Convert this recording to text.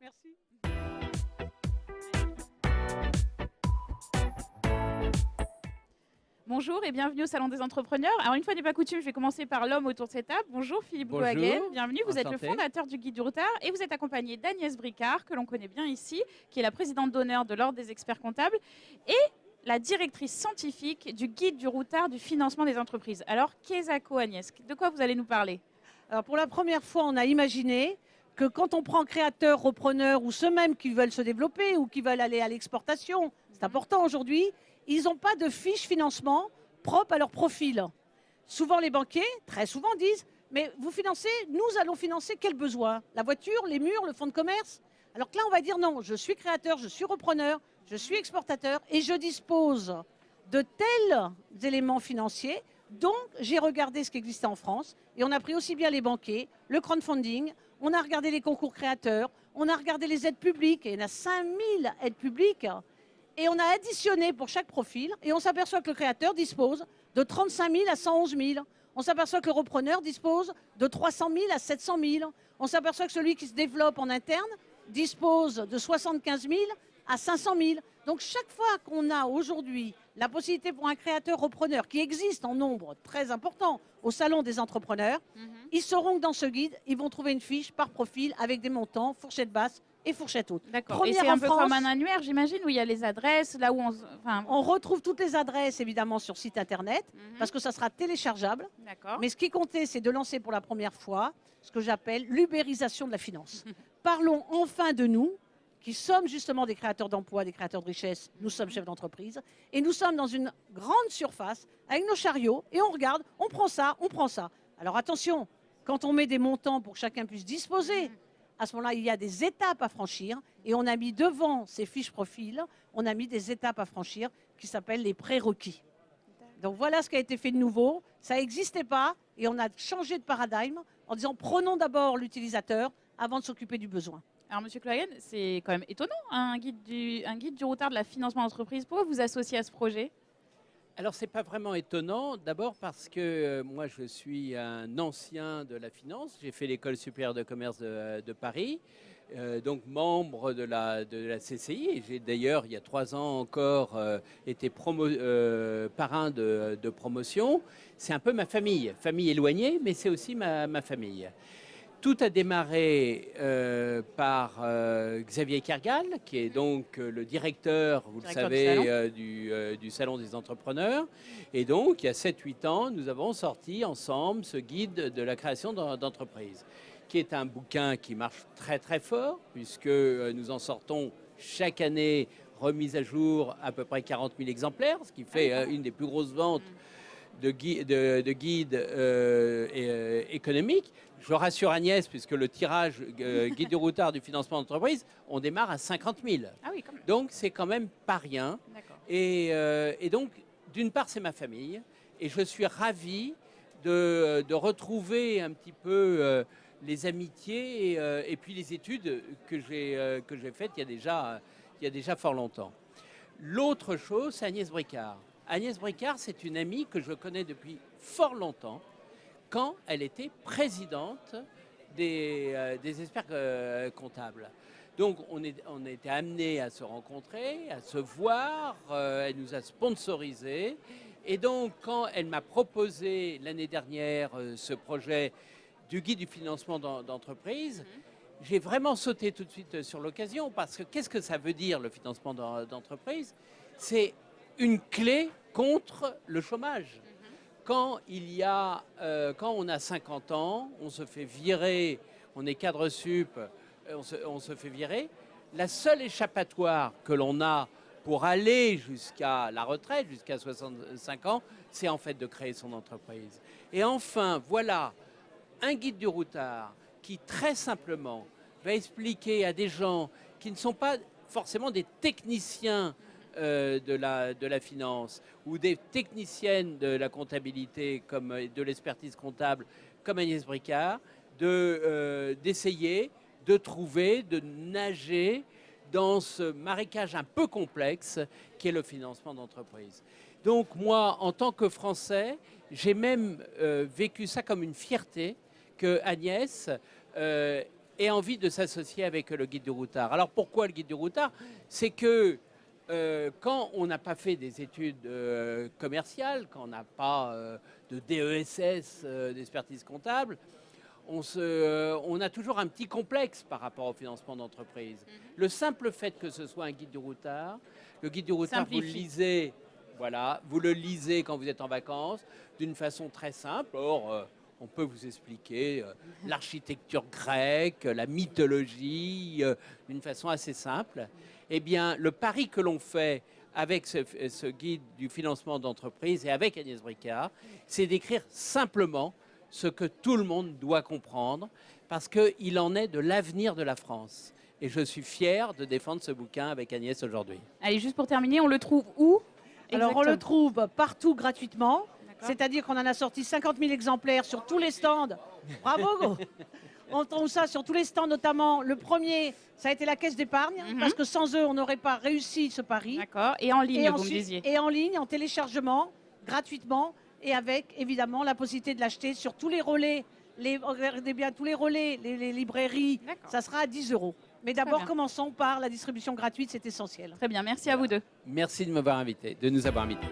Merci. Bonjour et bienvenue au Salon des Entrepreneurs. Alors une fois n'est pas coutume, je vais commencer par l'homme autour de cette table. Bonjour Philippe Gohagen, Bonjour, bienvenue. Vous êtes le enchanté. fondateur du Guide du Routard et vous êtes accompagné d'Agnès Bricard, que l'on connaît bien ici, qui est la présidente d'honneur de l'Ordre des experts comptables et la directrice scientifique du Guide du Routard du financement des entreprises. Alors, qu'est-ce Agnès? De quoi vous allez nous parler? Alors pour la première fois, on a imaginé que quand on prend créateurs, repreneurs ou ceux mêmes qui veulent se développer ou qui veulent aller à l'exportation, c'est important aujourd'hui, ils n'ont pas de fiche financement propre à leur profil. Souvent les banquiers, très souvent disent, mais vous financez, nous allons financer quel besoin? La voiture, les murs, le fonds de commerce? Alors que là, on va dire non, je suis créateur, je suis repreneur, je suis exportateur et je dispose de tels éléments financiers. Donc, j'ai regardé ce qui existait en France et on a pris aussi bien les banquiers, le crowdfunding, on a regardé les concours créateurs, on a regardé les aides publiques, et il y en a 5000 aides publiques, et on a additionné pour chaque profil et on s'aperçoit que le créateur dispose de 35 000 à 111 000. On s'aperçoit que le repreneur dispose de 300 000 à 700 000. On s'aperçoit que celui qui se développe en interne dispose de 75 000 à 500 000. Donc chaque fois qu'on a aujourd'hui la possibilité pour un créateur-repreneur qui existe en nombre très important au Salon des entrepreneurs, ils sauront que dans ce guide, ils vont trouver une fiche par profil avec des montants, fourchette basse et fourchette haute. D'accord. Et c'est un peu comme un annuaire, j'imagine, où il y a les adresses, là où on... Enfin... On retrouve toutes les adresses, évidemment, sur site internet, parce que ça sera téléchargeable. Mais ce qui comptait, c'est de lancer pour la première fois ce que j'appelle l'ubérisation de la finance. Parlons enfin de nous, qui sommes justement des créateurs d'emplois, des créateurs de richesses. Nous sommes chefs d'entreprise. Et nous sommes dans une grande surface, avec nos chariots, et on regarde, on prend ça, on prend ça. Alors attention, quand on met des montants pour que chacun puisse disposer, à ce moment-là, il y a des étapes à franchir. Et on a mis devant ces fiches profils, on a mis des étapes à franchir qui s'appellent les prérequis. Donc voilà ce qui a été fait de nouveau. Ça n'existait pas et on a changé de paradigme en disant prenons d'abord l'utilisateur avant de s'occuper du besoin. Alors, Monsieur Klohagen, c'est quand même étonnant, un guide du routard de la financement d'entreprise. Pourquoi vous associez à ce projet? Alors, ce n'est pas vraiment étonnant, d'abord parce que moi, je suis un ancien de la finance. J'ai fait l'école supérieure de commerce de Paris, donc membre de la CCI. Et j'ai d'ailleurs, il y a 3 ans encore, été parrain de promotion. C'est un peu ma famille éloignée, mais c'est aussi ma famille. Tout a démarré par Xavier Kergal, qui est donc le directeur, vous le savez, du Salon des Entrepreneurs. Et donc, il y a 7-8 ans, nous avons sorti ensemble ce guide de la création d'entreprise, qui est un bouquin qui marche très très fort, puisque nous en sortons chaque année, remise à jour à peu près 40 000 exemplaires, ce qui fait une des plus grosses ventes de guides économiques. Je rassure Agnès, puisque le tirage guide du routard du financement d'entreprise, on démarre à 50 000. Ah oui, quand même. Donc, c'est quand même pas rien. Et donc, d'une part, c'est ma famille. Et je suis ravi de retrouver un petit peu les amitiés et puis les études que j'ai faites il y a déjà fort longtemps. L'autre chose, c'est Agnès Bricard. Agnès Bricard, c'est une amie que je connais depuis fort longtemps, quand elle était présidente des experts comptables. Donc, on a été amenés à se rencontrer, à se voir. Elle nous a sponsorisés. Et donc, quand elle m'a proposé l'année dernière ce projet du guide du financement d'entreprise, j'ai vraiment sauté tout de suite sur l'occasion, parce que qu'est-ce que ça veut dire, le financement d'entreprise? C'est une clé contre le chômage. Quand on a 50 ans, on se fait virer, on est cadre sup, on se fait virer. La seule échappatoire que l'on a pour aller jusqu'à la retraite, jusqu'à 65 ans, c'est en fait de créer son entreprise. Et enfin, voilà un guide du routard qui, très simplement, va expliquer à des gens qui ne sont pas forcément des techniciens de la finance ou des techniciennes de la comptabilité, comme de l'expertise comptable, comme Agnès Bricard, d'essayer de trouver, de nager dans ce marécage un peu complexe qui est le financement d'entreprise. Donc moi, en tant que Français, j'ai même vécu ça comme une fierté que Agnès aient envie de s'associer avec le guide du routard. Alors pourquoi le guide du routard? C'est que quand on n'a pas fait des études commerciales, quand on n'a pas de DESS, d'expertise comptable, on a toujours un petit complexe par rapport au financement d'entreprise. Le simple fait que ce soit un guide du routard, le guide du routard, vous le lisez, voilà, vous le lisez quand vous êtes en vacances, d'une façon très simple. Or, on peut vous expliquer l'architecture grecque, la mythologie, d'une façon assez simple. Eh bien, le pari que l'on fait avec ce guide du financement d'entreprise et avec Agnès Bricard, c'est d'écrire simplement ce que tout le monde doit comprendre, parce qu'il en est de l'avenir de la France. Et je suis fier de défendre ce bouquin avec Agnès aujourd'hui. Allez, juste pour terminer, on le trouve où? Alors, on le trouve partout gratuitement. C'est-à-dire qu'on en a sorti 50 000 exemplaires sur tous les stands. Bravo! On trouve ça sur tous les stands, notamment le premier, ça a été la Caisse d'épargne, parce que sans eux, on n'aurait pas réussi ce pari. D'accord. Et en ligne, et vous ensuite, me disiez. Et en ligne, en téléchargement, gratuitement, et avec évidemment la possibilité de l'acheter sur tous les relais, regardez bien, tous les relais, les librairies, ça sera à 10 €. Mais d'abord, commençons par la distribution gratuite, c'est essentiel. Très bien, merci à vous deux. Merci de m'avoir invité, de nous avoir invités.